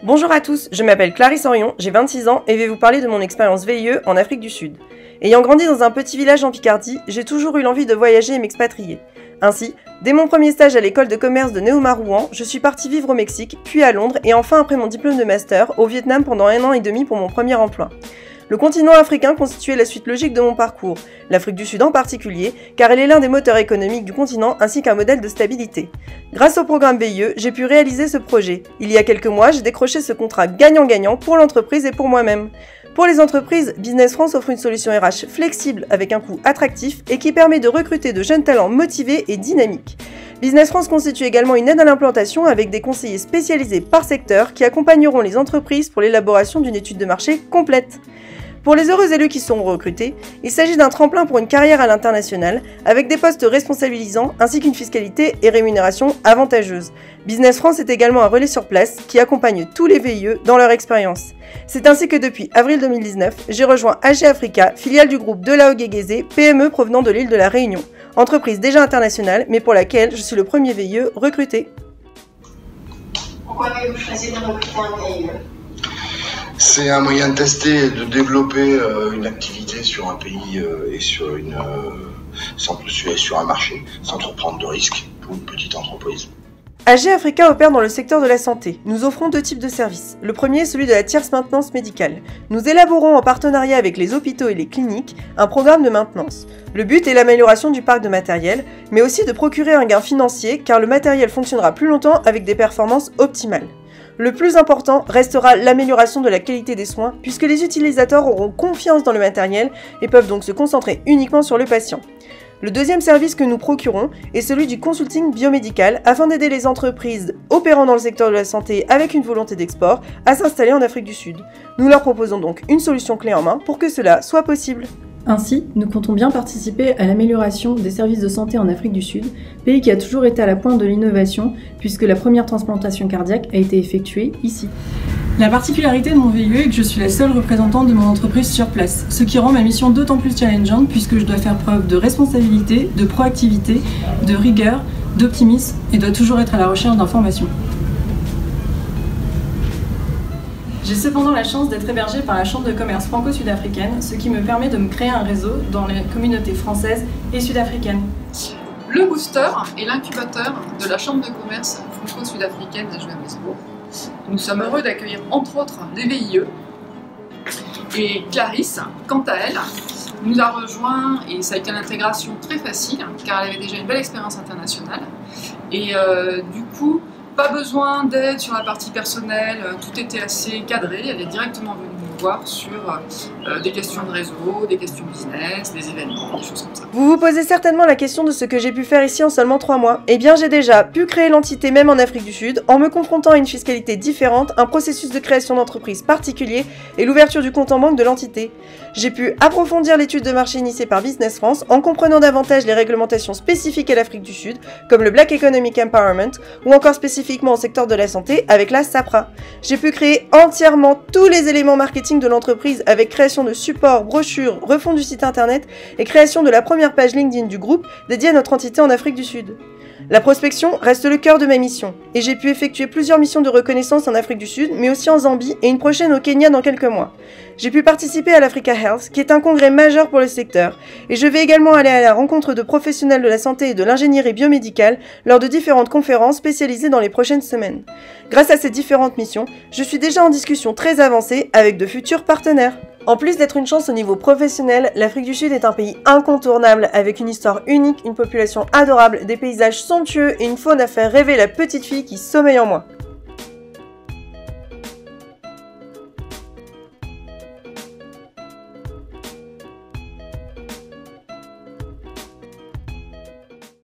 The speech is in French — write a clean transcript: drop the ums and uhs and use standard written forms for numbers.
Bonjour à tous, je m'appelle Clarisse Orion, j'ai 26 ans et vais vous parler de mon expérience VIE en Afrique du Sud. Ayant grandi dans un petit village en Picardie, j'ai toujours eu l'envie de voyager et m'expatrier. Ainsi, dès mon premier stage à l'école de commerce de Neoma-Rouen, je suis partie vivre au Mexique, puis à Londres et enfin après mon diplôme de master, au Vietnam pendant 1 an et demi pour mon premier emploi. Le continent africain constituait la suite logique de mon parcours, l'Afrique du Sud en particulier, car elle est l'un des moteurs économiques du continent ainsi qu'un modèle de stabilité. Grâce au programme VIE, j'ai pu réaliser ce projet. Il y a quelques mois, j'ai décroché ce contrat gagnant-gagnant pour l'entreprise et pour moi-même. Pour les entreprises, Business France offre une solution RH flexible avec un coût attractif et qui permet de recruter de jeunes talents motivés et dynamiques. Business France constitue également une aide à l'implantation avec des conseillers spécialisés par secteur qui accompagneront les entreprises pour l'élaboration d'une étude de marché complète. Pour les heureux élus qui seront recrutés, il s'agit d'un tremplin pour une carrière à l'international, avec des postes responsabilisants ainsi qu'une fiscalité et rémunération avantageuses. Business France est également un relais sur place qui accompagne tous les VIE dans leur expérience. C'est ainsi que depuis avril 2019, j'ai rejoint AG Africa, filiale du groupe Delao Guéguézé, PME provenant de l'île de la Réunion, entreprise déjà internationale mais pour laquelle je suis le premier VIE recruté. Pourquoi avez-vous choisi de recruter un VIE ? C'est un moyen de tester et de développer une activité sur un pays et sur un marché, sans trop prendre de risques pour une petite entreprise. AG Africa opère dans le secteur de la santé. Nous offrons 2 types de services. Le premier est celui de la tierce maintenance médicale. Nous élaborons en partenariat avec les hôpitaux et les cliniques un programme de maintenance. Le but est l'amélioration du parc de matériel, mais aussi de procurer un gain financier car le matériel fonctionnera plus longtemps avec des performances optimales. Le plus important restera l'amélioration de la qualité des soins puisque les utilisateurs auront confiance dans le matériel et peuvent donc se concentrer uniquement sur le patient. Le deuxième service que nous procurons est celui du consulting biomédical afin d'aider les entreprises opérant dans le secteur de la santé avec une volonté d'export à s'installer en Afrique du Sud. Nous leur proposons donc une solution clé en main pour que cela soit possible. Ainsi, nous comptons bien participer à l'amélioration des services de santé en Afrique du Sud, pays qui a toujours été à la pointe de l'innovation puisque la première transplantation cardiaque a été effectuée ici. La particularité de mon VIE est que je suis la seule représentante de mon entreprise sur place, ce qui rend ma mission d'autant plus challengeante puisque je dois faire preuve de responsabilité, de proactivité, de rigueur, d'optimisme et dois toujours être à la recherche d'informations. J'ai cependant la chance d'être hébergée par la Chambre de commerce franco-sud-africaine, ce qui me permet de me créer un réseau dans les communautés françaises et sud-africaines. Le booster est l'incubateur de la Chambre de commerce franco-sud-africaine de Johannesburg. Nous sommes heureux d'accueillir entre autres les VIE. Et Clarisse, quant à elle, nous a rejoint et ça a été une intégration très facile car elle avait déjà une belle expérience internationale. Et du coup, pas besoin d'aide sur la partie personnelle, tout était assez cadré, elle est directement venue nous voir sur des questions de réseau, des questions business, des événements, des choses comme ça. Vous vous posez certainement la question de ce que j'ai pu faire ici en seulement 3 mois. Eh bien j'ai déjà pu créer l'entité même en Afrique du Sud, en me confrontant à une fiscalité différente, un processus de création d'entreprise particulier et l'ouverture du compte en banque de l'entité. J'ai pu approfondir l'étude de marché initiée par Business France en comprenant davantage les réglementations spécifiques à l'Afrique du Sud, comme le Black Economic Empowerment, ou encore spécifiquement au secteur de la santé avec la SAPRA. J'ai pu créer entièrement tous les éléments marketing de l'entreprise avec création de supports, brochures, refonte du site internet et création de la première page LinkedIn du groupe dédiée à notre entité en Afrique du Sud. La prospection reste le cœur de ma mission, et j'ai pu effectuer plusieurs missions de reconnaissance en Afrique du Sud, mais aussi en Zambie et une prochaine au Kenya dans quelques mois. J'ai pu participer à l'Africa Health, qui est un congrès majeur pour le secteur, et je vais également aller à la rencontre de professionnels de la santé et de l'ingénierie biomédicale lors de différentes conférences spécialisées dans les prochaines semaines. Grâce à ces différentes missions, je suis déjà en discussion très avancée avec de futurs partenaires. En plus d'être une chance au niveau professionnel, l'Afrique du Sud est un pays incontournable avec une histoire unique, une population adorable, des paysages somptueux et une faune à faire rêver la petite fille qui sommeille en moi.